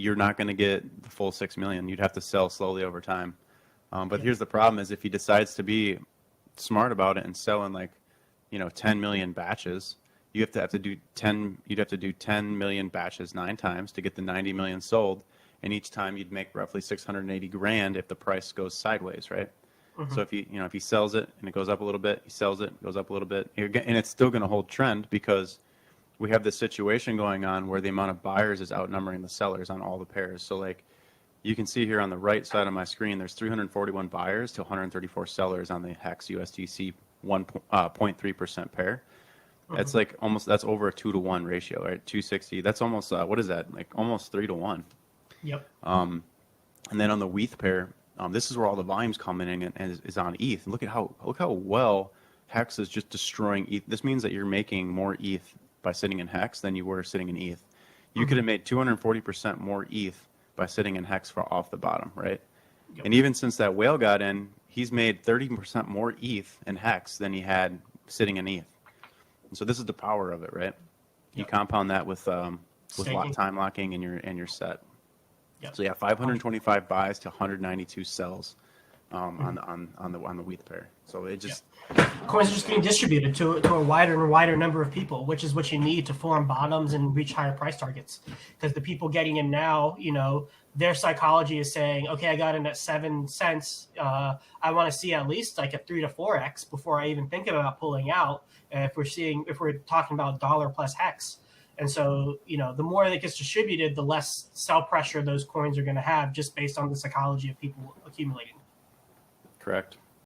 you're not going to get the full 6 million. You'd have to sell slowly over time. But here's the problem: is if he decides to be smart about it and sell in 10 million batches, you'd have to do 10 million batches 9 times to get the 90 million sold, and each time you'd make roughly 680 grand if the price goes sideways, right? So if he sells it and it goes up a little bit, he sells it, goes up a little bit, and it's still going to hold trend because we have this situation going on where the amount of buyers is outnumbering the sellers on all the pairs. So you can see here on the right side of my screen, there's 341 buyers to 134 sellers on the HEX USDC 1.3% pair. That's that's over a 2-to-1 ratio, right? 260. That's almost what is that? Almost 3-to-1. Yep. And then on the WETH pair, this is where all the volume's coming in and is on ETH. And look how well HEX is just destroying ETH. This means that you're making more ETH by sitting in HEX than you were sitting in ETH. You could have made 240% more ETH by sitting in HEX off the bottom, right? Yep. And even since that whale got in, he's made 30% more ETH in HEX than he had sitting in ETH. And so this is the power of it, right? You compound that with time locking, and you're set. Yep. So 525 buys to 192 sells on the WETH pair. So it just coins are just being distributed to a wider and wider number of people, which is what you need to form bottoms and reach higher price targets. Because the people getting in now, their psychology is saying, okay, I got in at 7 cents. I want to see at least a 3 to 4x before I even think about pulling out. If we're talking about dollar plus HEX. And so, the more that gets distributed, the less sell pressure those coins are going to have just based on the psychology of people accumulating. Correct.